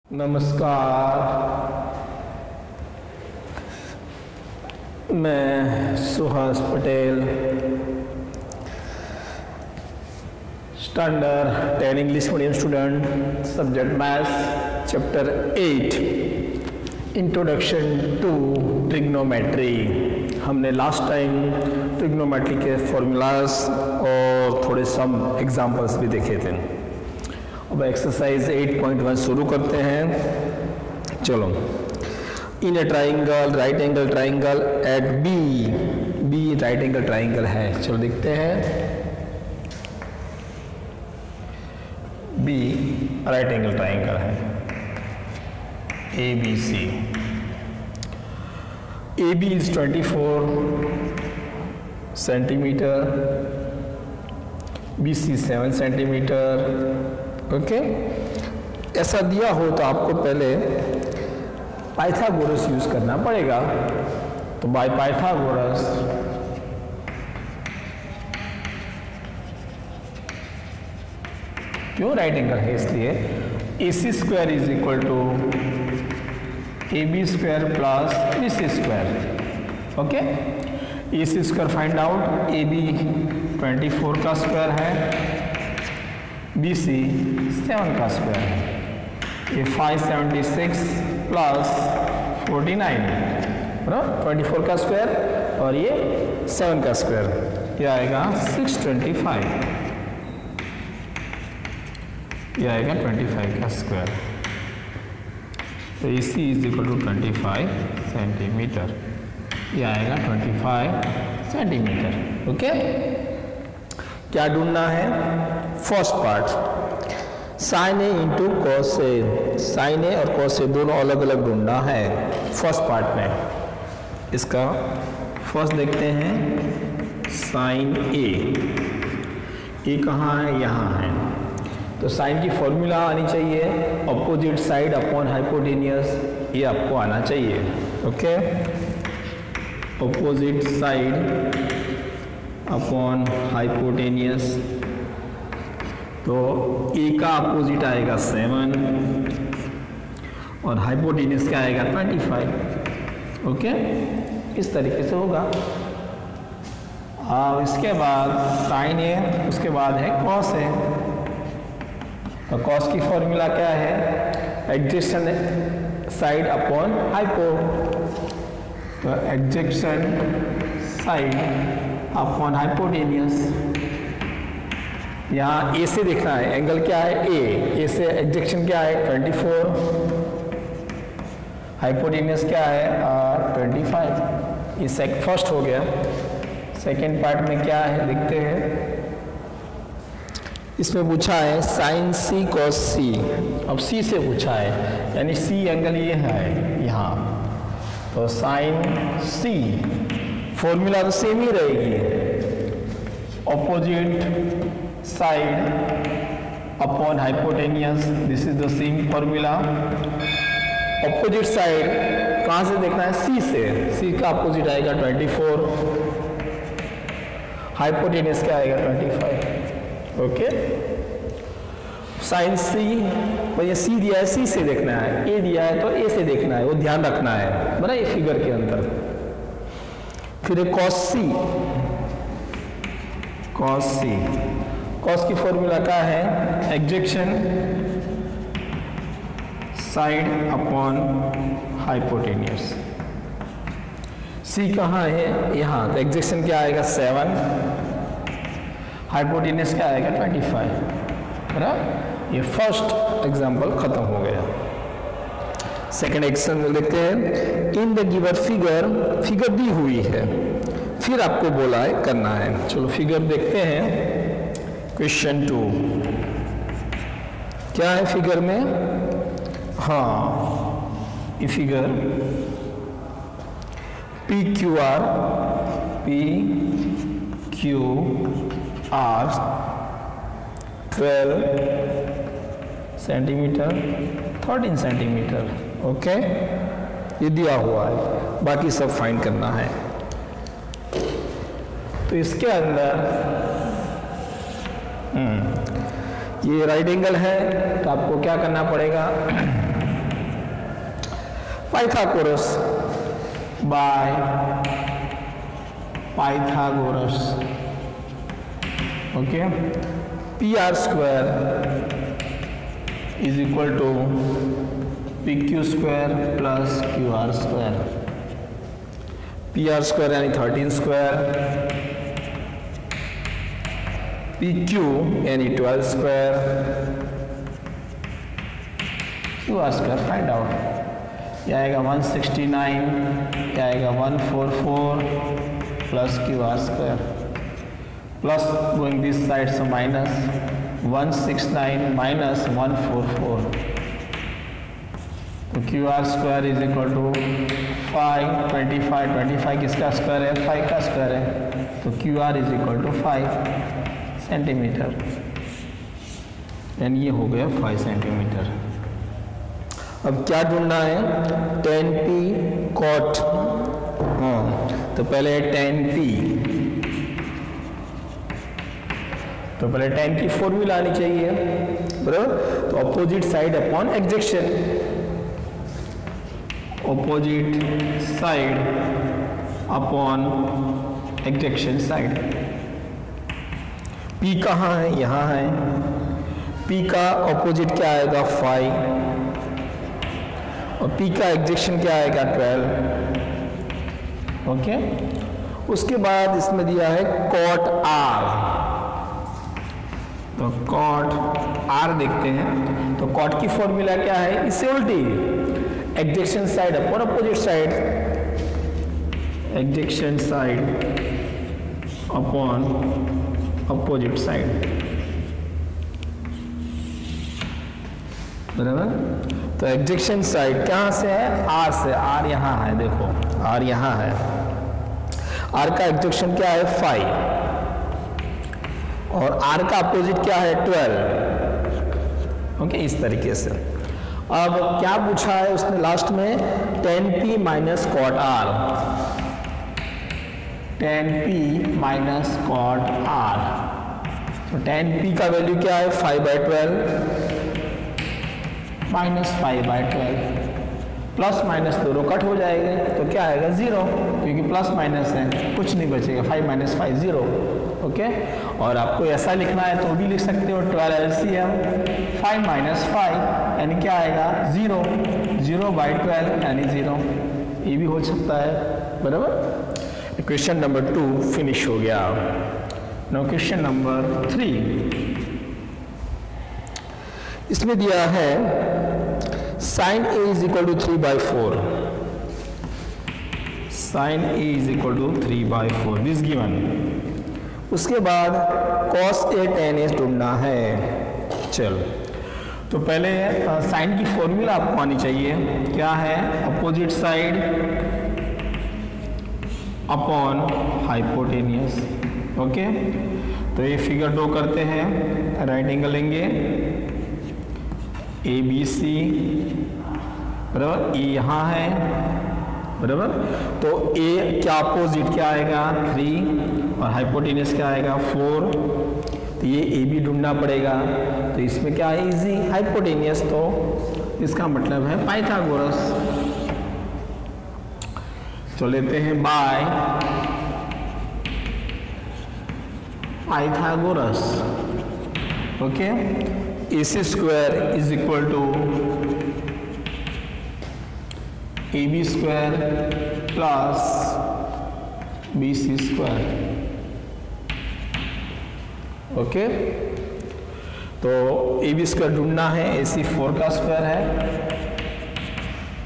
नमस्कार, मैं Suhas Patel, standard 10 English medium student, subject maths, chapter 8, introduction to trigonometry. हमने last time trigonometry के formulas और थोड़े सम एग्जांपल्स भी देखे थे। अब एक्सरसाइज 8.1 शुरू करते हैं। चलो, in a triangle, right angle triangle at B right angle triangle है। चलो देखते हैं। बी राइट एंगल ट्राइंगल है, A B C. A B is 24 centimetre, B C 7 centimetre. Okay, ऐसा दिया हो तो आपको पहले पाइथागोरस यूज करना पड़ेगा। तो बाय पाइथागोरस क्यों राइट एंगल है, इसलिए A C square is equal to A B square plus B C square. Okay, A C square find out, A B 24 का स्क्वायर है, बी सी 7 का स्क्वायर है। ये 576 प्लस 49 बराबर 24 का स्क्वायर और ये 7 का स्क्वायर, ये आएगा 625, ये आएगा 25 का स्क्वायर। तो ए सी इज इक्वल टू 25 सेंटीमीटर, ये आएगा 25 सेंटीमीटर। ओके, क्या ढूंढना है? First part, sign A into cos A. Sign ए और कॉस ए दोनों अलग अलग ढूंढना है फर्स्ट पार्ट में। इसका फर्स्ट देखते हैं, साइन ए कहाँ है? यहाँ है। तो साइन की फॉर्मूला आनी चाहिए, अपोजिट साइड अपॉन हाइपोटेनियस, ये आपको आना चाहिए। Okay, opposite side upon hypotenuse. तो ए का अपोजिट आएगा 7 और हाइपोटेनियस क्या आएगा 25। ओके, इस तरीके से होगा। अब इसके बाद साइन ए, उसके बाद है कॉस ए। तो कॉस की फॉर्मूला क्या है? Adjacent side upon hypo. तो एडजेसेंट साइड अपॉन हाइपोटेनियस। यहाँ ए से देखना है, एंगल क्या है? ए से एडजेक्शन क्या है? 24, हाइपोटेनियस क्या है? 25। ये फर्स्ट हो गया। सेकेंड पार्ट में क्या है देखते हैं। इसमें पूछा है साइन सी कॉस सी। अब सी से पूछा है, यानी सी एंगल ये है यहाँ। तो साइन सी, फॉर्मूला तो सेम ही रहेगी, opposite side upon hypotenuse. This is the same formula. Opposite side कहाँ से देखना है? सी से। सी का अपोजिट आएगा 24, हाइपोटेनियस क्या आएगा 25। ओके, साइन सी, ये सी दिया है, सी से देखना है, ए दिया है तो ए से देखना है, वो ध्यान रखना है बना ये फिगर के अंदर। फिर कॉस सी, कॉस सी, कॉस की फॉर्मूला क्या है? एडजेक्शन साइड अपॉन हाइपोटेनियस। सी कहाँ है? यहाँ। तो एडजेक्शन क्या आएगा 7, हाइपोटेनियस क्या आएगा 25। बराबर, ये फर्स्ट एग्जांपल खत्म हो गया। सेकेंड एग्जांपल देखते हैं। In the given figure, figure दी हुई है, फिर आपको बोला है करना है। चलो फिगर देखते हैं। क्वेश्चन 2 क्या है फिगर में? हाँ, ये figure P Q R 12 centimetre 13 centimetre. Okay, ये दिया हुआ है, बाकी सब फाइंड करना है। तो इसके अंदर ये राइट एंगल है, तो आपको क्या करना पड़ेगा? Pythagoras by Pythagoras, okay. PR square is equal to PQ square plus QR square. PR square यानी 13 स्क्वायर, PQ यानी 12 square, QR square find out. यह आएगा 169, यह आएगा 144 plus QR square, plus going this side से माइनस 169 माइनस 144, तो QR square is equal to 5, 25 किसका square है? 5 का स्क्वायर है, तो QR is equal to 5 centimetre, यानी ये हो गया 5 सेंटीमीटर। अब क्या ढूंढना है? tan P cot, हाँ, तो पहले tan P, तो पहले tan की फॉर्मूला आनी चाहिए, बराबर। तो अपोजिट साइड अपॉन एग्जेक्शन, ऑपोजिट साइड अपॉन एग्जेक्शन साइड। P कहाँ है? यहाँ है। P का ऑपोजिट क्या आएगा? 5, और P का एग्जेक्शन क्या आएगा? 12, ओके। उसके बाद इसमें दिया है cot R, तो cot R देखते हैं। तो cot की फॉर्मूला क्या है? इससे उल्टी, एग्जेक्शन साइड अपॉन अपोजिट साइड, एग्जेक्शन साइड अपॉन अपोजिट साइड, बराबर। तो एग्जेक्शन साइड कहाँ से है? R से। R यहाँ है, देखो R यहाँ है। R का एग्जेक्शन क्या है? 5, और R का अपोजिट क्या है? 12, ओके। इस तरीके से अब क्या पूछा है उसने लास्ट में? tan P minus cot R, tan P minus cot R, तो tan P का वैल्यू क्या है? 5/12 माइनस 5/12, प्लस माइनस दोनों कट हो जाएंगे, तो क्या आएगा? 0, क्योंकि प्लस माइनस है, कुछ नहीं बचेगा। 5 माइनस 5 0, ओके। और आपको ऐसा लिखना है तो भी लिख सकते हो, 12 LCM 5 माइनस 5 यानी क्या आएगा? 0, 0/12 यानी 0, ये भी हो सकता है, बराबर। क्वेश्चन नंबर 2 फिनिश हो गया। नाउ क्वेश्चन नंबर 3, इसमें दिया है sin A is equal to 3/4, sin A is equal to 3/4 this given. उसके बाद cos A tan A ढूंढना है। चलो, तो पहले साइन की फॉर्मूला आपको आनी चाहिए, क्या है? Opposite side upon hypotenuse, okay. तो ये फिगर ड्रॉ करते हैं, राइट एंगल लेंगे, ABC, बराबर। E यहाँ है, बराबर। तो A क्या अपोजिट क्या आएगा? 3, और हाइपोटेनियस क्या आएगा? 4, तो ये AB ढूंढना पड़ेगा। तो इसमें क्या है? इजी, हाइपोटेनियस, तो इसका मतलब है पाइथागोरस। तो लेते हैं by Pythagoras, okay. AC square is equal to AB square plus BC square, okay. तो AB स्क्वायर ढूंढना है, AC 4 का स्क्वायर है,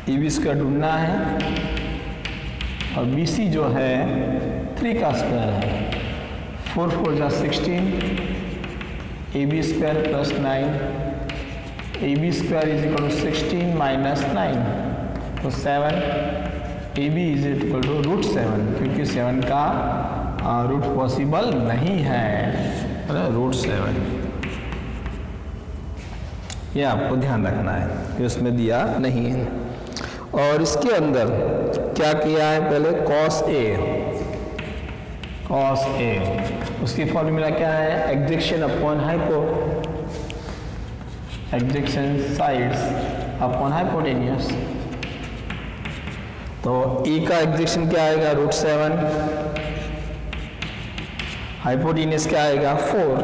AB स्क्वायर ढूंढना है, और BC जो है 3 का स्क्वायर है। 4 4 जा 16, AB square plus 9, AB square is equal to 16 minus 9, तो 7, AB इज इक्वल टू √7, क्योंकि 7 का रूट पॉसिबल नहीं है, √7। ये आपको ध्यान रखना है कि उसमें दिया नहीं है। और इसके अंदर क्या किया है? पहले cos A, उसकी फॉर्मूला क्या है? एग्जेक्शन अपॉन हाइपो, एग्जेक्शन साइड्स अपॉन हाइपोटेनियस, तो ए का एग्जेक्शन क्या आएगा √7, हाइपोटेन्यूज क्या आएगा 4।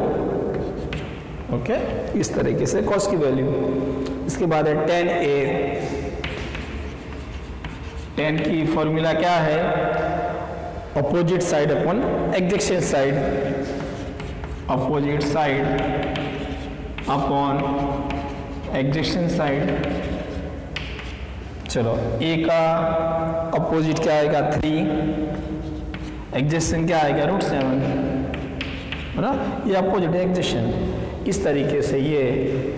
ओके, इस तरीके से कॉस की वैल्यू। इसके बाद है 10a। 10 की फॉर्मूला क्या है, अपोजिट साइड अपॉन एग्जेक्शन साइड, अपोजिट साइड अपॉन एग्जेक्शन साइड। चलो a का अपोजिट क्या आएगा 3, एग्जेक्शन क्या आएगा √7, है ना, ये अपोजिट है एग्जेक्शन। इस तरीके से ये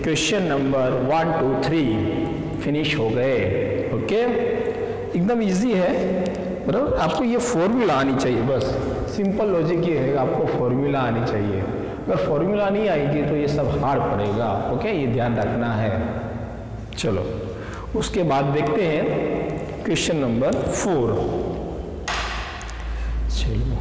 क्वेश्चन नंबर 1, 2, 3 फिनिश हो गए। ओके, एकदम इजी है, बराबर। आपको ये फॉर्मूला आनी चाहिए, बस सिंपल लॉजिक ये है, आपको फॉर्मूला आनी चाहिए। अगर फॉर्मूला नहीं आएगी तो ये सब हार्ड पड़ेगा। ओके, ये ध्यान रखना है। चलो उसके बाद देखते हैं क्वेश्चन नंबर 4। चलो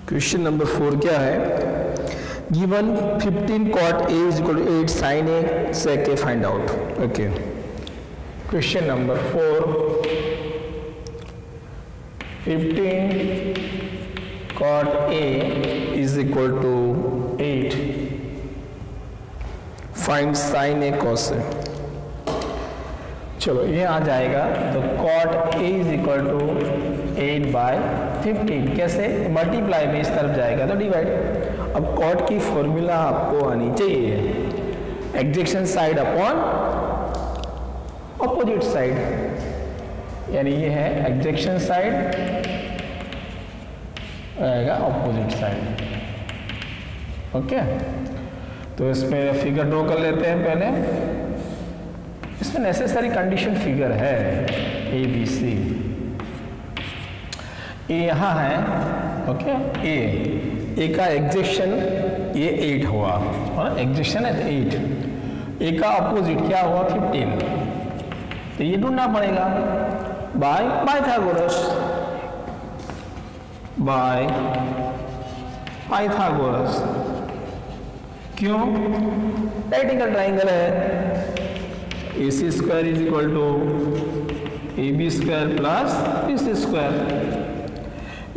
क्वेश्चन नंबर 4 क्या है, given 15 cot A is equal to 8 sin A sec A find out। Okay, question number 4, 15 cot A is equal to 8 find sin A cos A। चलो ये आ जाएगा, तो cot A is equal to 8/15, कैसे, multiply में इस तरफ जाएगा तो डिवाइड। अब कॉट की फॉर्मूला आपको आनी चाहिए, एग्जेक्शन साइड अपॉन अपोजिट साइड, यानी ये है एग्जेक्शन साइड आएगा अपोजिट साइड। ओके, तो इसमें फिगर ड्रॉ कर लेते हैं पहले। इसमें नेसेसरी कंडीशन फिगर है ABC। ए यहाँ है, ओके, ए का एग्जेक्शन ये 8 हुआ, और एग्जेक्शन है 8। ए का अपोजिट क्या हुआ 15, तो ये ढूंढना पड़ेगा बाय पाइथागोरस, बाय पाइथागोरस। क्यों, राइटिंगल ट्राइंगल है, AC square is equal to AB square plus BC square.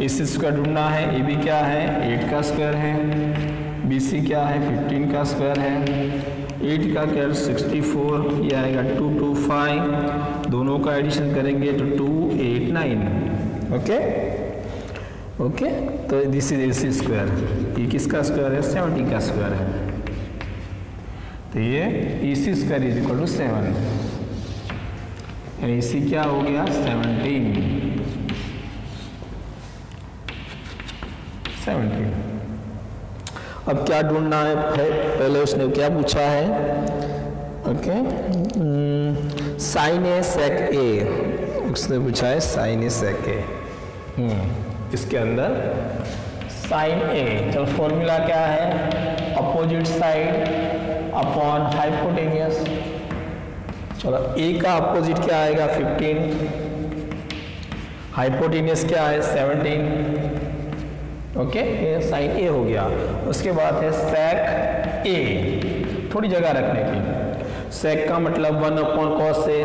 AC square ढूंढना है, AB क्या है 8 का स्क्वायर है, BC क्या है 15 का स्क्वायर है। 8 का स्क्वायर 64, ये आएगा 225, दोनों का एडिशन करेंगे तो 289। ओके ओके, तो दिस इज AC स्क्वायर। ये किसका स्क्वायर है 70 का स्क्वायर है, तो ये AC square is equal to 7, यानी AC क्या हो गया 17। अब क्या ढूंढना है, पहले उसने क्या पूछा है, ओके, साइन ए सेक ए, उसने पूछा है साइन ए सेक ए। इसके अंदर साइन ए, चलो फॉर्मूला क्या है, अपोजिट साइड अपॉन हाइपोटेनियस। चलो ए का अपोजिट क्या आएगा 15, हाइपोटेनियस क्या है 17। ओके, ये साइन ए हो गया। उसके बाद है सेक ए, थोड़ी जगह रखने की। सेक का मतलब 1 अपॉन कॉस ए,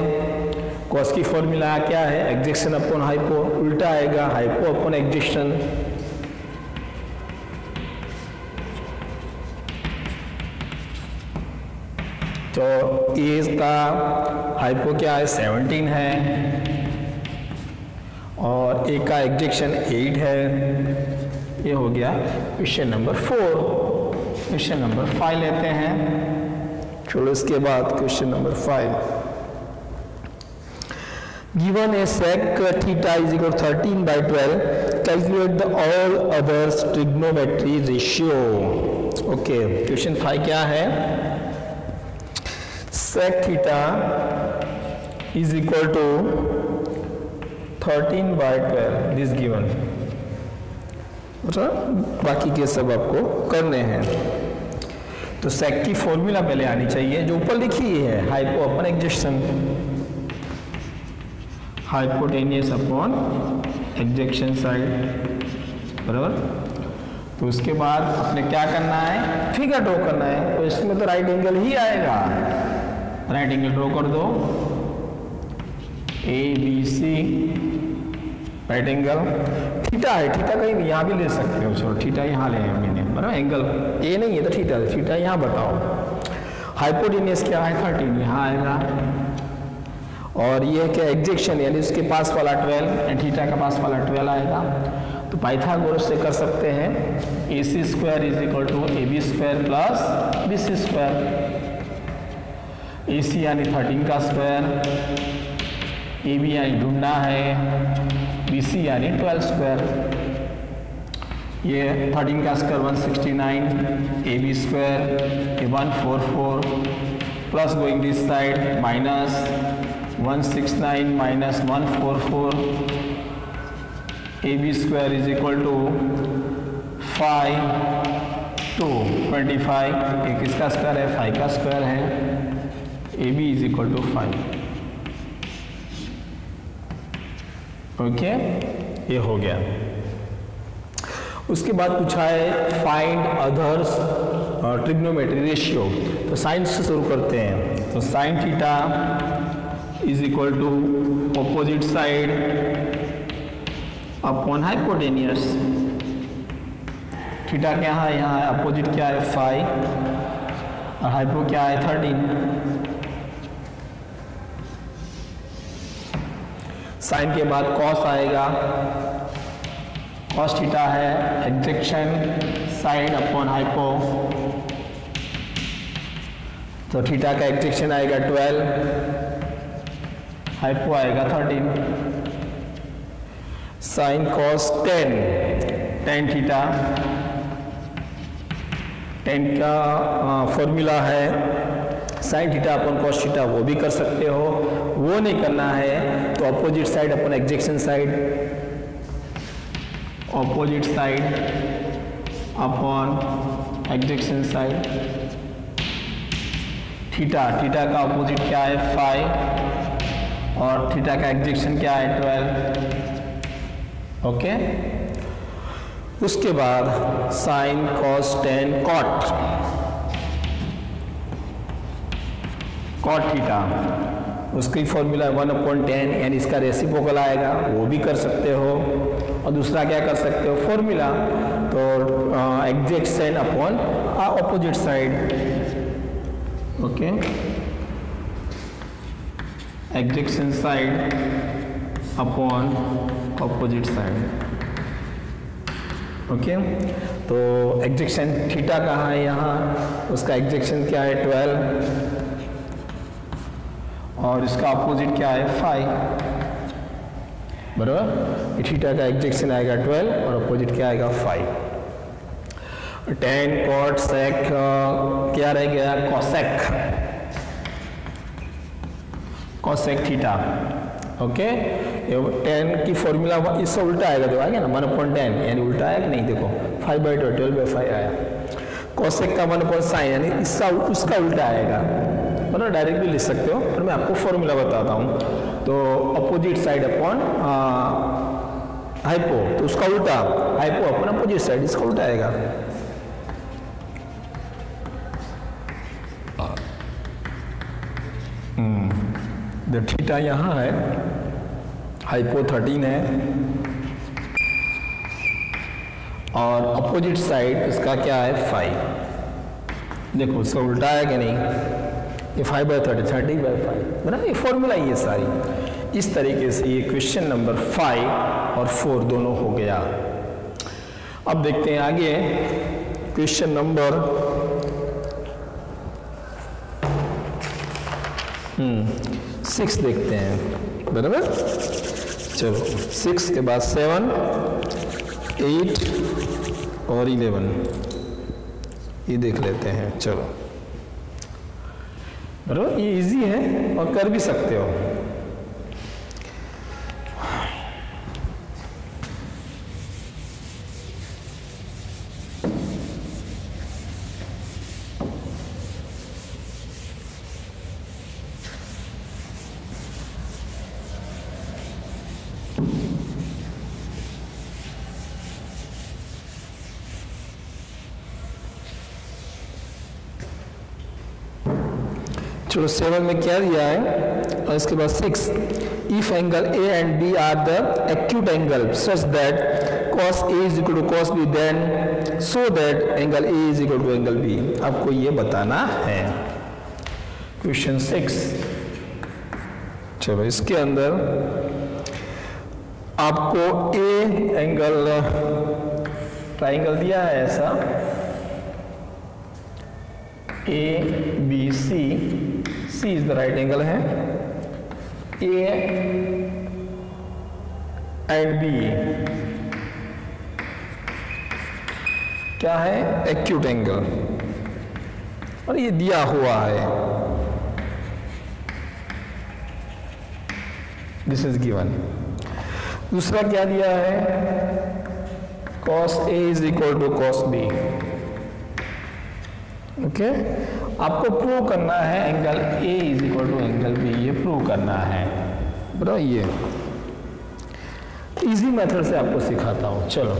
कॉस की फॉर्मूला क्या है एग्जेक्शन अपॉन हाइपो, उल्टा आएगा हाइपो अपॉन एग्जेक्शन। तो ए का हाइपो क्या है 17 है, और ए का एग्जेक्शन 8 है। ये हो गया क्वेश्चन नंबर 4। क्वेश्चन नंबर 5 लेते हैं। चलो इसके बाद question number 5, given a sec theta is equal 13/12, calculate the all others trigonometry ratio. Okay, question 5 क्या है, sec theta is equal to 13/12, this given. बाकी के सब आपको करने हैं। तो सेक की फॉर्मूला पहले आनी चाहिए, जो ऊपर लिखी है, हाइपो अपन एग्जेक्शन, हाइपोटेनियस अपॉन एग्जेक्शन साइड, बराबर। तो उसके बाद अपने क्या करना है, फिगर ड्रॉ करना है। तो इसमें तो राइट एंगल ही आएगा, राइट एंगल ड्रॉ कर दो, A B C right angle, theta है, थीटा कहीं भी यहाँ भी ले सकते हो, चलो थीटा यहाँ ले मैंने, बराबर। एंगल ए नहीं है तो थीटा, थीटा यहाँ बताओ। हाइपोटेनियस क्या है 13, यहाँ आएगा। और ये क्या एग्जेक्शन, यानी उसके पास वाला 12, थीटा का पास वाला 12 आएगा। तो पाइथागोरस से कर सकते हैं, A C square is equal to A B square plus B C square. A C यानी 13 का स्क्वायर, ए बी यानी ढूंढना है, बी सी यानी 12 स्क्वायर। ये 13 का स्क्वायर 169, ए बी स्क्वायर ये 144 plus going this side minus 169 minus 144, A B square is equal to 5 2 25, एक इसका स्क्वायर है 5 का स्क्वायर है, A B is equal to 5। Okay, ये हो गया। उसके बाद पूछा है फाइंड अदर्स ट्रिग्नोमेट्री रेशियो। तो साइन से शुरू करते हैं। तो sine theta is equal to opposite side upon hypotenuse. Theta क्या है, यहाँ है अपोजिट क्या है 5 और हाइपो क्या है 13। साइन के बाद कॉस आएगा, कॉस थीटा है एग्जेक्शन साइड अपॉन हाइपो। तो थीटा का एग्जेक्शन आएगा 12, हाइपो आएगा 13। साइन कॉस 10, टेन थीटा, 10 का फॉर्मूला है sine theta upon cos theta, वो भी कर सकते हो। वो नहीं करना है तो अपोजिट साइड अपॉन एग्जेक्शन साइड, ऑपोजिट साइड अपॉन एग्जेक्शन साइड। थीटा, थीटा का अपोजिट क्या है 5 और थीटा का एग्जेक्शन क्या है 12। ओके, उसके बाद sine cos 10 cot, cot theta, उसकी फॉर्मूला 1/10, यानी इसका रेसिप्रोकल आएगा, वो भी कर सकते हो। और दूसरा क्या कर सकते हो फॉर्मूला, तो एग्जेक्शन अपॉन ऑपोजिट साइड। ओके, एग्जेक्शन side upon opposite side. Okay, तो एग्जेक्शन थीटा कहाँ है, यहाँ, उसका एग्जेक्शन क्या है 12 और इसका अपोजिट क्या है 5, बराबर। थीटा का एग्जेक्शन आएगा 12 और अपोजिट क्या आएगा 5। टेन कॉट सेक क्या रह गया कॉसेक, कॉसेक थीटा। ओके, 10 की फॉर्मूला इससे उल्टा आएगा, जो आएगा ना 1/10, यानी उल्टा आया कि नहीं, देखो 5/12 12/5 आया। कॉसेक का 1/sin, यानी इसका उसका उल्टा आएगा, मतलब डायरेक्ट भी लिख सकते हो, पर मैं आपको फॉर्मूला बताता हूँ। तो अपोजिट साइड अपॉन हाइपो, तो उसका उल्टा हाइपो अपॉन अपोजिट साइड, इसका उल्टा आएगा। थीटा यहाँ है, हाइपो 13 है और अपोजिट साइड इसका क्या है 5। देखो इसका उल्टा है कि नहीं, ये 5/30 30/5, बराबर। ये फॉर्मूला ही है सारी। इस तरीके से ये क्वेश्चन नंबर 5 और 4 दोनों हो गया। अब देखते हैं आगे क्वेश्चन नंबर 6 देखते हैं, बराबर। चलो 6 के बाद 7 8 और 11 ये देख लेते हैं। चलो बराबर, ये इजी है और कर भी सकते हो। चलो 7 में क्या दिया है, और इसके बाद 6, if angle A and B are the acute angle such that cos A is equal to cos B, then so that angle A is equal to angle B. आपको ये बताना है। क्वेश्चन 6, चलो इसके अंदर आपको A एंगल ट्राइंगल दिया है ऐसा A B C, C is the right angle है, A एंड B क्या है, एक्यूट एंगल, और ये दिया हुआ है, दिस इज गिवन। दूसरा क्या दिया है, cos A is equal to cos B। Okay, आपको प्रूव करना है angle A is equal to angle B, ये प्रूव करना है। बराबर, ये इजी मेथड से आपको सिखाता हूं। चलो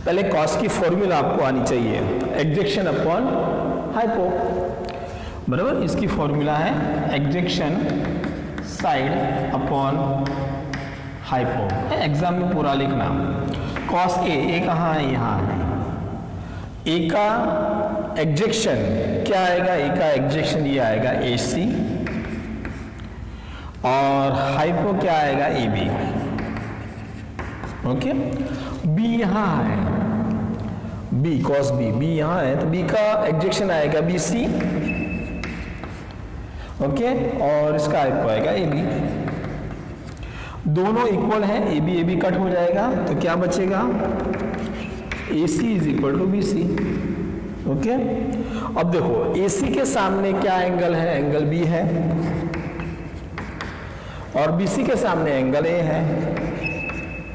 पहले कॉस की फॉर्मूला आपको आनी चाहिए, एग्जेक्शन अपॉन हाइपो। बराबर, इसकी फॉर्मूला है एग्जेक्शन साइड अपॉन हाइपो। एग्जाम में पूरा लिखना। कॉस ए कहाँ है, यहाँ है। ए का एग्जेक्शन क्या आएगा, ए का एग्जेक्शन ये आएगा AC, और हाइपो क्या आएगा AB। ओके, B यहाँ है, B cos B यहाँ है, तो B का एग्जेक्शन आएगा BC। ओके, और इसका हाइपो आएगा AB। दोनों इक्वल है, AB कट हो जाएगा, तो क्या बचेगा, AC is equal to BC। Okay, अब देखो AC के सामने क्या एंगल है, एंगल B है, और BC के सामने एंगल A है।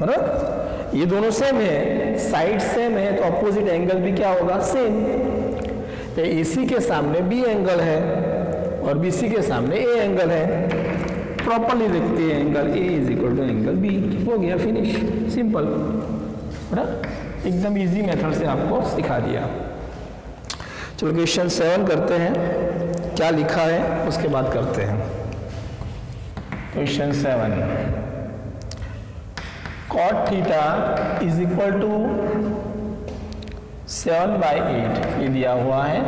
बराबर, ये दोनों सेम है, साइड सेम है, तो अपोजिट एंगल भी क्या होगा, सेम। तो AC के सामने B एंगल है और BC के सामने A एंगल है, प्रॉपरली लिखते हैं angle A is equal to angle B। हो गया, फिनिश, सिंपल। बराबर, एकदम इजी मेथड से आपको सिखा दिया। चलो क्वेश्चन 7 करते हैं, क्या लिखा है उसके बाद करते हैं। Question 7, cot theta is equal to 7/8 ये दिया हुआ है।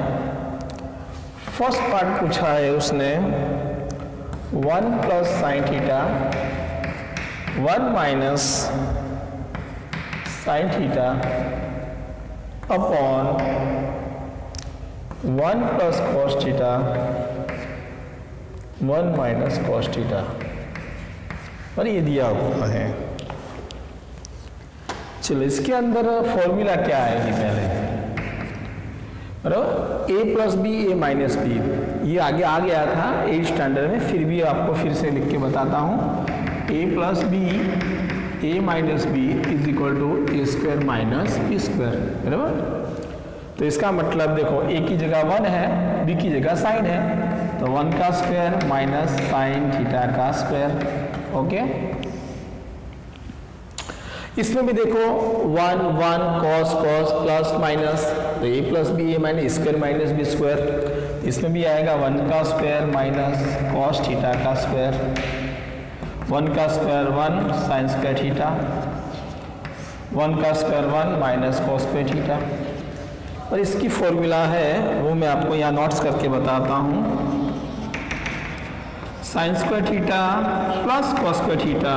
फर्स्ट पार्ट पूछा है उसने 1 plus sine theta 1 minus sine theta upon 1 plus cos theta 1 minus cos theta, और ये दिया हुआ है। चलो इसके अंदर फॉर्मूला क्या आएगी पहले, बराबर, A प्लस बी A माइनस बी, ये आगे आ गया था 8 स्टैंडर्ड में, फिर भी आपको फिर से लिख के बताता हूँ। A प्लस बी A माइनस B is equal to A square minus B square. बराबर, तो इसका मतलब देखो A की जगह 1 है, B की जगह साइन है, तो 1 का स्क्वायर माइनस साइन थीटा का स्क्वायर। ओके, इसमें भी देखो 1 1 cos प्लस माइनस, तो A प्लस B A minus square minus B square. इसमें भी आएगा 1 का स्क्वायर माइनस कॉस थीटा का स्क्वायर, 1 का स्क्वायर 1 साइन स्क्वायर थीटा, 1 का square 1 minus cos square theta. और इसकी फॉर्मूला है वो मैं आपको यहाँ नोट्स करके बताता हूँ। Sine square theta plus cos square theta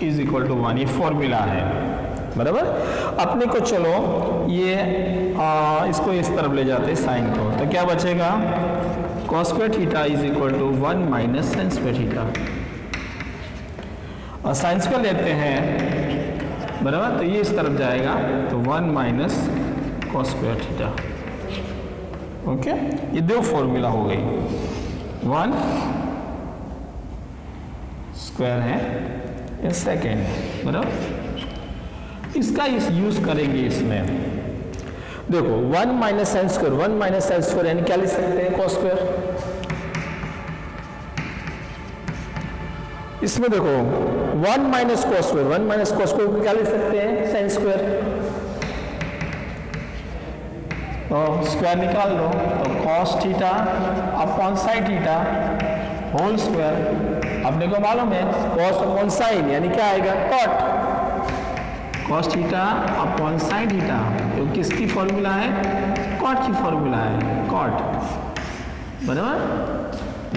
is equal to 1, ये फॉर्मूला है। बराबर, अपने को चलो ये इसको इस तरफ ले जाते हैं साइन को, तो क्या बचेगा, cos square theta is equal to 1 minus sine square theta, और साइन स्क्वायर लेते हैं। बराबर, तो ये इस तरफ जाएगा, तो 1 minus cos square theta. Okay, ये दो फॉर्मूला हो गई, 1 स्क्वायर है ये सेकेंड। बराबर, इसका इस यूज करेंगे इसमें। देखो 1 minus sine square 1 minus sine square यानी क्या लिख सकते हैं, कॉस स्क्वायर। इसमें देखो 1 minus cos square 1 minus cos square को क्या लिख सकते हैं, साइन स्क्वायर। तो स्क्वायर निकाल दो, तो cos theta upon sine theta whole square. अपने को मालूम है cos अपॉन साइन यानी क्या आएगा cot, cos theta upon sine theta, तो किसकी फॉर्मूला है, cot की फॉर्मूला है, cot, बराबर,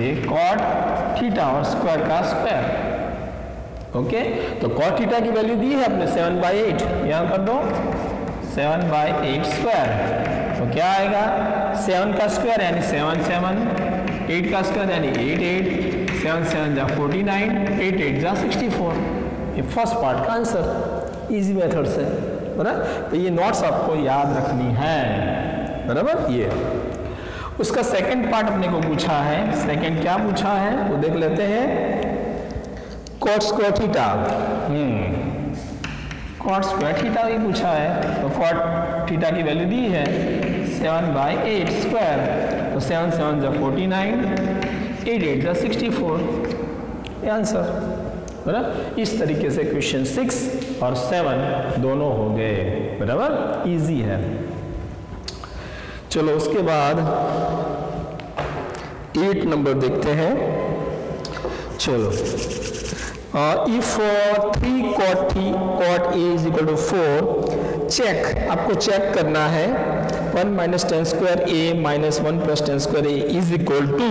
ये cot थीटा और स्क्वायर का स्क्वायर। ओके, तो cot थीटा की वैल्यू दी है अपने 7/8, यहाँ कर दो 7/8 स्क्वायर, तो क्या आएगा 7 का स्क्वायर यानी 7 7, 8 का स्क्वायर यानी 8 8, 7 7 जा 49, 8 8 जा 64। ये फर्स्ट पार्ट का आंसर इजी मेथड से, बराबर। तो ये नोट्स आपको याद रखनी है, बराबर। ये उसका सेकंड पार्ट अपने को पूछा है, सेकंड क्या पूछा है वो देख लेते हैं। cot square theta, cot square theta भी पूछा है, तो cot थीटा की वैल्यू दी है 7/8 स्क्वायर, तो 7 7 जा 49, 8 8 जा 64, ये आंसर, बराबर। इस तरीके से क्वेश्चन 6 और 7 दोनों हो गए, बराबर, इजी है। चलो उसके बाद 8 नंबर देखते हैं। चलो if 3 cot A is equal to 4, check, आपको चेक करना है 1 minus tan square A minus 1 plus tan square A is equal to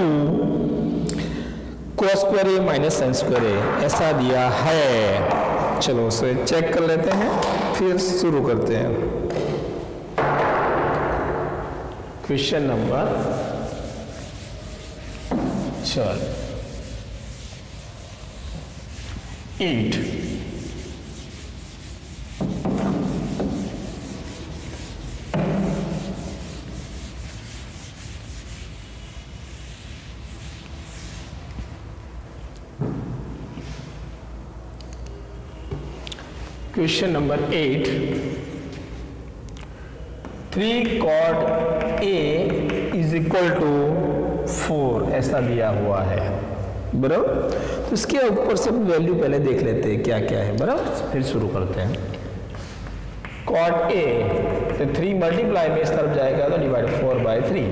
cos square A minus sin square A, ऐसा दिया है। चलो उसे चेक कर लेते हैं, फिर शुरू करते हैं। क्वेश्चन नंबर, चल 8, question number 8, 3 cot A is equal to 4 ऐसा दिया हुआ है, बराबर। तो इसके ऊपर से वैल्यू पहले देख लेते हैं क्या क्या है, बराबर, फिर शुरू करते हैं। cot A, तो 3 मल्टीप्लाई में इस तरफ जाएगा तो डिवाइड 4/3,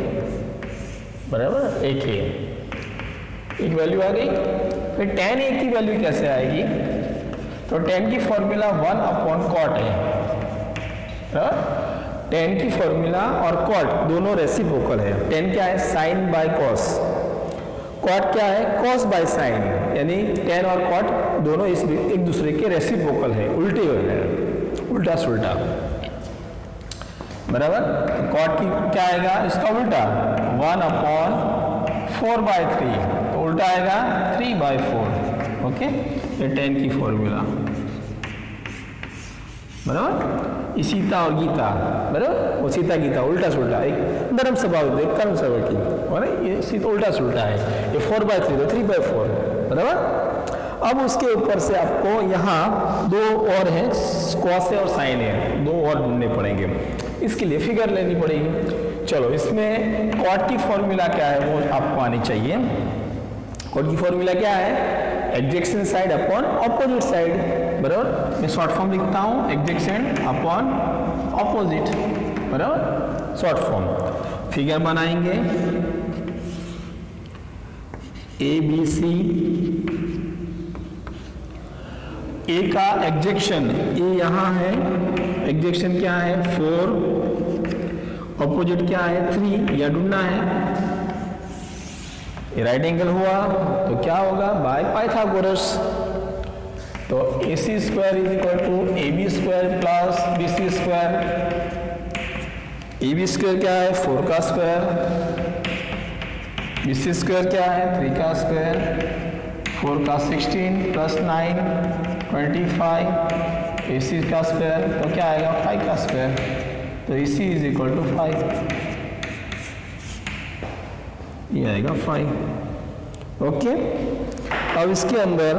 बराबर, एक वैल्यू आ गई। फिर tan A की वैल्यू कैसे आएगी, तो tan की फॉर्मूला 1/cot है, tan की फॉर्मूला और cot दोनों रेसिप्रोकल है। tan क्या है, sin बाय cos, cot क्या है, cos बाय sin, यानी tan और cot दोनों एक दूसरे के रेसिप्रोकल है, उल्टे है, उल्टा सुल्टा, बराबर। cot की क्या आएगा, इसका उल्टा 1/4/3, तो उल्टा आएगा 3/4। ओके, ये tan की फॉर्मूला, बराबर। सीता और गीता, बराबर, वो सीता गीता उल्टा सुल्टा, एक धर्म स्वभाव कर्म स्वभाव की, और ये सीता उल्टा सुल्टा है, ये 4/3 तो 3/4, बराबर। अब उसके ऊपर से आपको यहाँ दो और हैं, cos है और sin है, दो और ढूंढने पड़ेंगे, इसके लिए फिगर लेनी पड़ेगी। चलो इसमें cot की फॉर्मूला क्या है वो आपको आनी चाहिए। cot की फॉर्मूला क्या है, एडजेक्शन साइड अपॉन ऑपोजिट साइड, बराबर। मैं शॉर्ट फॉर्म लिखता हूँ, एडजेक्शन अपॉन ऑपोजिट, बराबर, शॉर्ट फॉर्म। फिगर बनाएंगे, ABC, A का एडजेक्शन, A यहाँ है, एडजेक्शन क्या है 4, ऑपोजिट क्या है 3, यह ढूंढना है। राइट एंगल हुआ तो क्या होगा, बाय पाइथागोरस, तो AC square is equal to AB square plus BC square. AB square क्या है 4 का स्क्वायर, BC स्क्वायर क्या है 3 का स्क्वायर, 4 का 16 प्लस 9 25, AC का स्क्वायर तो क्या आएगा 5 का स्क्वायर, तो AC इज इक्वल टू 5, ये आएगा 5। ओके, अब इसके अंदर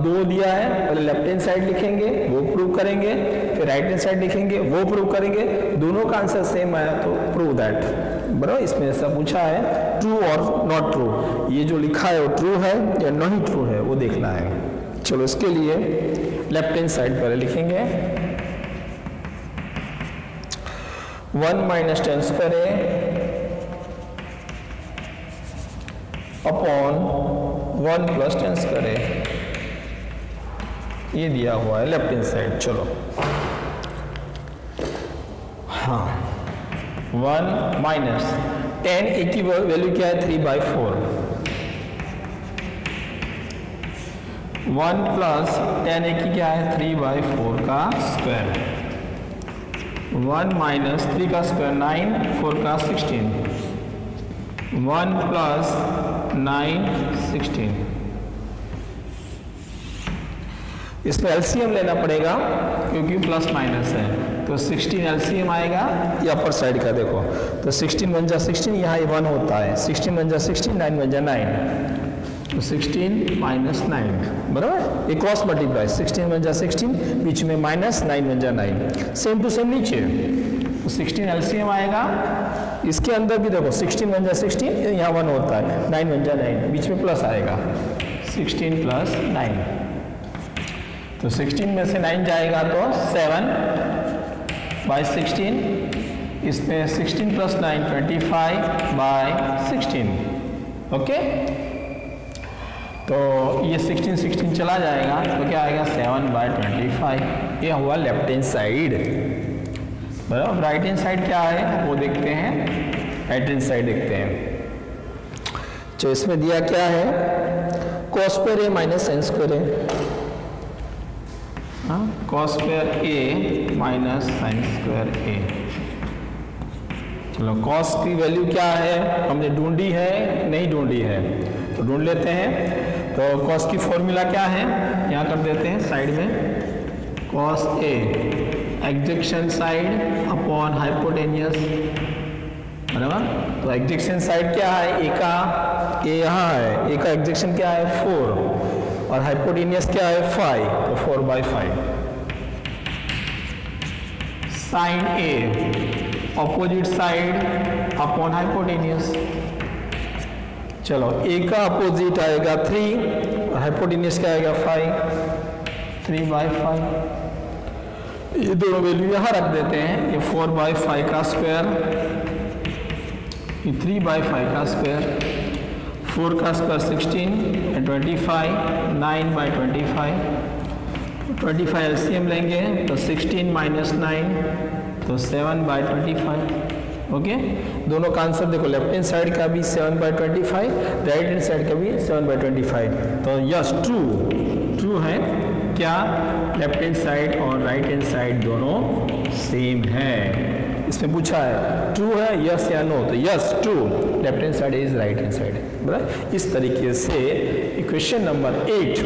2 दिया है, पहले लेफ्ट हैंड साइड लिखेंगे वो प्रूव करेंगे, फिर राइट हैंड साइड लिखेंगे वो प्रूव करेंगे, दोनों का आंसर सेम आया तो प्रूव दैट, बराबर। इसमें ऐसा पूछा है ट्रू और नॉट ट्रू, ये जो लिखा है वो ट्रू है या नहीं ट्रू है वो देखना है। चलो इसके लिए लेफ्ट हैंड साइड पहले लिखेंगे, 1 माइनस टेन स्क्वायर ए अपॉन 1 प्लस टेन स्क्वायर ए, ये दिया हुआ है लेफ्ट हैंड साइड। चलो हाँ 1 माइनस टेन ए की वैल्यू क्या है 3/4, 1 प्लस टेन ए की क्या है 3/4 का स्क्वायर, 1 माइनस 3 का स्क्वायर 9, 4 का 16, 1 प्लस 9 16। इसमें एलसीएम लेना पड़ेगा क्योंकि प्लस माइनस है, तो 16 एलसीएम आएगा ये अपर साइड का। देखो तो 16 बन जा 16, यहाँ 1 होता है, 16 बन जा 16, 9 बन जा 9, तो 16 माइनस 9 बराबर, ये क्रॉस मल्टीप्लाई, 16 बन जा 16, बीच में माइनस 9 बन जा 9, सेम टू सेम नीचे, तो 16 एलसीएम आएगा। इसके अंदर भी देखो 16 बन जा 16, यहाँ 1 होता है, 9 बन जा 9, बीच में प्लस आएगा, 16 प्लस 9, तो 16 में से 9 जाएगा तो 7/16, इसमें 16 प्लस 9 25/16। ओके, तो ये 16 चला जाएगा तो क्या आएगा 7/25। ये हुआ लेफ्ट हैंड साइड बराबर। राइट हैंड साइड क्या है वो देखते हैं, राइट हैंड साइड देखते हैं। तो इसमें दिया क्या है cos स्क्वायर ए माइनस sin स्क्वायर ए, cos स्क्वायर ए माइनस sin स्क्वायर ए। चलो cos की वैल्यू क्या है हमने ढूंढी है, नहीं ढूंढी है तो ढूंढ लेते हैं। तो cos की फॉर्मूला क्या है यहाँ कर देते हैं साइड में, cos ए एग्जेक्शन साइड अपॉन हाइपोटेनियस बराबर। तो एग्जेक्शन साइड क्या है, ए का, ए यहाँ है, ए का एग्जेक्शन क्या है 4 और हाइपोटेनियस क्या है 5, तो 4/5। साइन ए ऑपोजिट साइड अपॉन हाइपोटेनियस, चलो ए का अपोजिट आएगा 3 और हाइपोटेनियस क्या आएगा 5, 3/5। ये दोनों वैल्यू यहाँ रख देते हैं, ये 4/5 का स्क्वायर, ये 3/5 का स्क्वायर, 4 का स्क्वायर 16 और 25, 9/25, 25 एलसीएम लेंगे तो 16 माइनस 9 तो 7/25। ओके, दोनों का आंसर देखो, लेफ्ट हैंड साइड का भी 7/25, राइट हैंड साइड का भी 7/25। तो यस ट्रू है क्या, लेफ्ट हैंड साइड और राइट हैंड साइड दोनों सेम है। इसमें पूछा है ट्रू है यस या नो, तो yes true, left hand side is right hand side बराबर। इस तरीके से इक्वेशन नंबर 8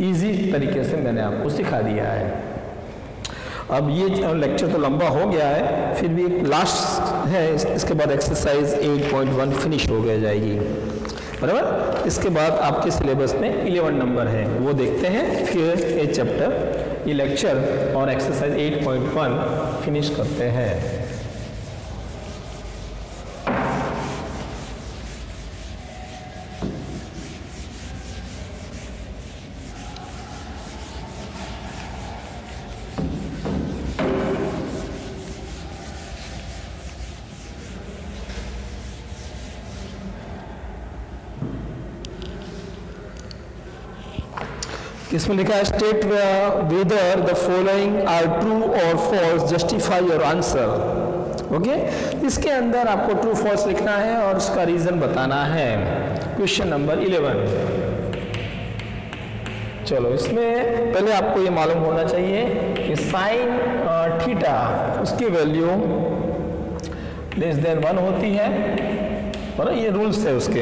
इजी तरीके से मैंने आपको सिखा दिया है। अब ये लेक्चर तो लंबा हो गया है, फिर भी एक लास्ट है, इसके बाद एक्सरसाइज 8.1 फिनिश हो गया जाएगी बराबर। इसके बाद आपके सिलेबस में 11 नंबर है, वो देखते हैं, फिर ये चैप्टर, ये लेक्चर और एक्सरसाइज 8.1 फिनिश करते हैं। इसमें लिखा है state whether the following are true और false, justify your answer. Okay, इसके अंदर आपको ट्रू फॉल्स लिखना है और उसका रीजन बताना है। Question number 11। चलो, इसमें पहले आपको ये मालूम होना चाहिए कि साइन थीटा उसकी वैल्यू लेस देन 1 होती है, और ये रूल्स है उसके।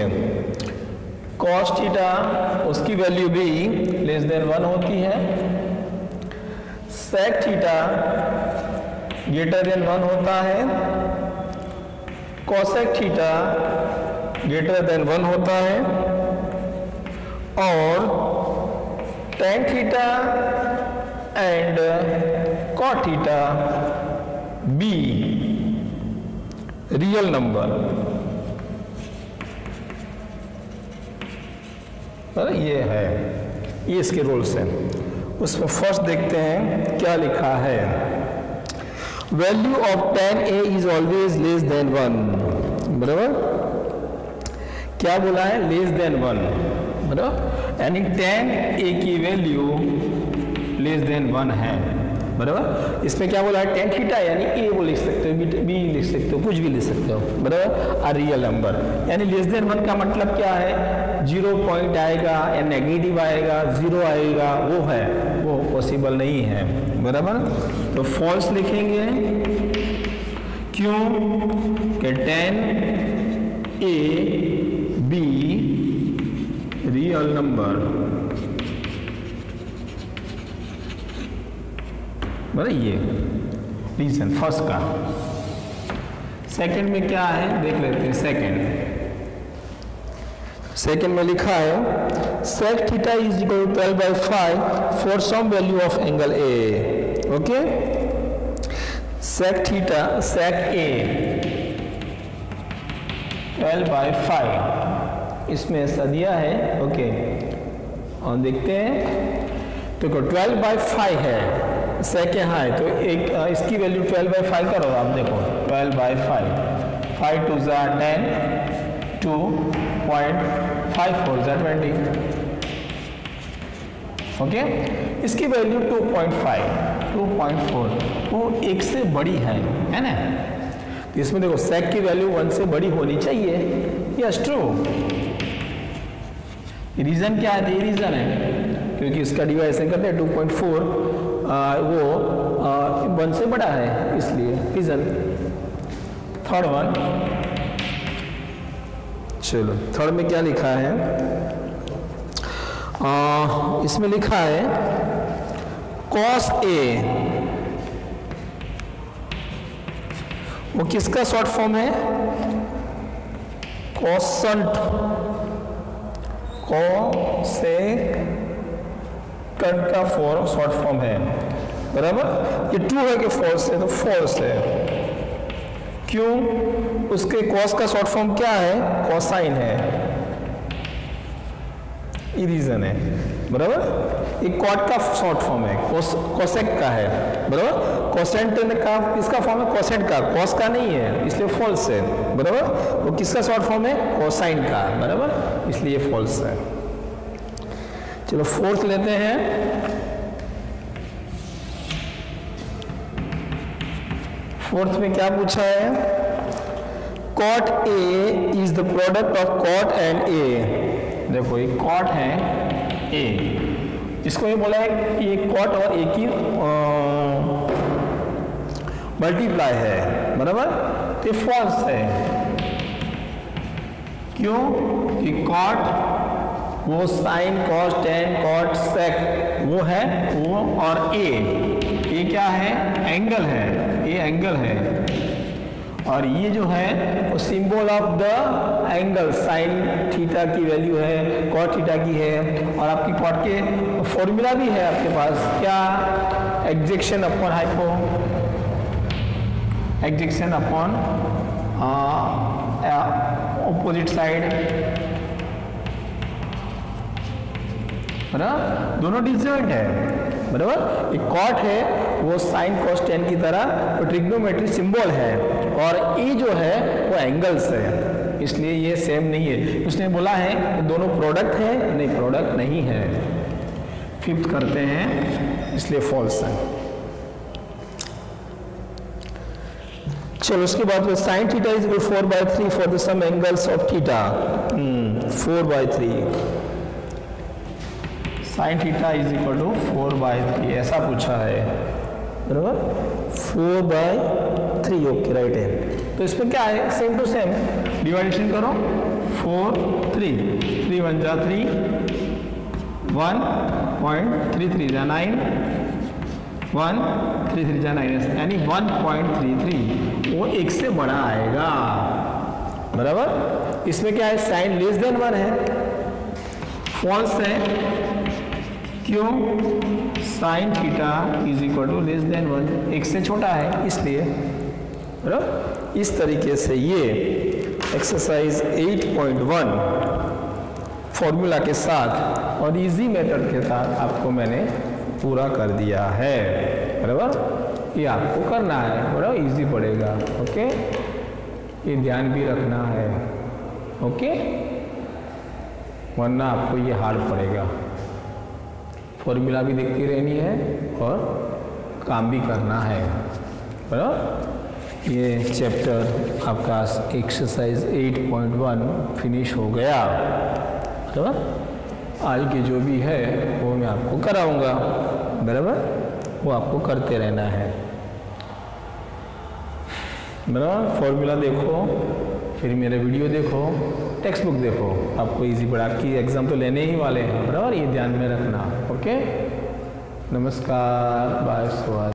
कॉस थीटा उसकी वैल्यू भी लेस देन 1 होती है। सेक थीटा ग्रेटर देन 1 होता है। कोसेक थीटा ग्रेटर देन 1 होता है। और tan theta and cot theta be real number. ये है, ये इसके रूल्स हैं। उसमें फर्स्ट देखते हैं क्या लिखा है। Value of tan a is always less than 1, बराबर, क्या बोला है, लेस देन 1, बराबर, यानी tan a की वैल्यू लेस देन 1 है, बराबर। इसमें क्या बोला है, tan थीटा यानी a वो लिख सकते हो, b लिख सकते हो, कुछ भी लिख सकते हो, बराबर, आ रियल नंबर, यानी लेस देन 1 का मतलब क्या है, 0 पॉइंट आएगा या नेगेटिव आएगा, 0 आएगा, वो है, वो पॉसिबल नहीं है, बराबर। तो फॉल्स लिखेंगे, क्यों कि tan a b real number, बराबर, ये रीजन फर्स्ट का। सेकंड में क्या है देख लेते हैं। सेकंड में लिखा है sec theta is equal to 12/5 for some value of angle A, okay. sec theta sec a 12/5 इसमें ऐसा दिया है, ओके। और देखते हैं, देखो 12/5 है, sec यहाँ है, तो एक इसकी वैल्यू 12/5 करो, आप देखो 12/5, 5 2 ज़ा 10, 2.5 4 ज़ा 20, ओके। इसकी वैल्यू 2.5, 2.4, वो 1 से बड़ी है ना। तो इसमें देखो sec की वैल्यू 1 से बड़ी होनी चाहिए, यस ट्रू। रीजन क्या है, ये रीजन है क्योंकि इसका डिवाइडेशन करते हैं 2.4 वो 1 से बड़ा है, इसलिए रीजन। थर्ड वन, चलो थर्ड में क्या लिखा है, इसमें लिखा है cos a, वो किसका शॉर्ट फॉर्म है, कोसेंट, कोसेक का शॉर्ट फॉर्म है, बराबर। ये ट्रू है कि फॉल्स है, तो फॉल्स है, क्यों, उसके कॉस का शॉर्ट फॉर्म क्या है, कोसाइन है, ये रीजन है, बराबर। ये कॉट का शॉर्ट फॉर्म है, कोसेक का है, बराबर। कोसेंट का किसका फॉर्म है, कोसेंट का, कॉस का नहीं है, इसलिए फॉल्स है, बराबर। वो किसका शॉर्ट फॉर्म है, कोसाइन का, बराबर, इसलिए फॉल्स है। चलो फोर्थ लेते हैं। फोर्थ में क्या पूछा है, cot A is the product of cot and A। देखो ये cot है A, इसको ये बोला है कि ये cot और A की मल्टीप्लाई है, बराबर। तो फॉल्स है, क्यों कि cot वो sine cos tan cot sec वो है, वो और ए क्या है, एंगल है, ये एंगल है, और ये जो है वो symbol of the angle, sine theta की वैल्यू है, कॉट थीटा की है, और आपकी कॉट के फॉर्मूला भी है आपके पास, क्या, एग्जेक्शन अपॉन हाइपो, एग्जेक्शन अपॉन ऑपोजिट साइड, बराबर, दोनों डिसजॉइंट है, बराबर। एक कॉट है वो साइन कॉस टेन की तरह तो ट्रिग्नोमेट्री सिंबल है, और ई जो है वो एंगल्स है, इसलिए ये सेम नहीं है। उसने बोला है कि दोनों प्रोडक्ट है, नहीं प्रोडक्ट नहीं है। फिफ्थ करते हैं, इसलिए फॉल्स है। चलो उसके बाद sine theta is equal 4/3 for the some angles of theta, 4/3 sine theta is equal to 4/3 ऐसा पूछा है, बराबर, 4/3, ओके राइट है। तो इसमें क्या है, सेम टू सेम डिवाइडेशन करो, 4 3 3 1 जा 3, 1.33 जा 9, 1.33 जा 9, यानी 1.33 वो 1 से बड़ा आएगा, बराबर। इसमें क्या है, साइन लेस देन 1 है, फॉल्स है, क्यों, sine theta is equal to less than 1, 1 से छोटा है, इसलिए, बराबर। इस तरीके से ये एक्सरसाइज 8.1 फॉर्मूला के साथ और इजी मेथड के साथ आपको मैंने पूरा कर दिया है, बराबर। ये आपको करना है, बड़ा इजी पड़ेगा। ओके, ये ध्यान भी रखना है। ओके, वरना आपको ये हार्ड पड़ेगा। फॉर्मूला भी देखती रहनी है और काम भी करना है, बराबर। ये चैप्टर आपका एक्सरसाइज 8.1 फिनिश हो गया, बराबर। आज के जो भी है वो मैं आपको कराऊंगा, बराबर। वो आपको करते रहना है, बराबर। फॉर्मूला देखो, फिर मेरा वीडियो देखो, टेक्स्ट बुक देखो, आपको इजी पड़ा कि एग्ज़ाम तो लेने ही वाले हैं, बराबर। ये ध्यान में रखना। ओके, नमस्कार, बाय, स्वागत।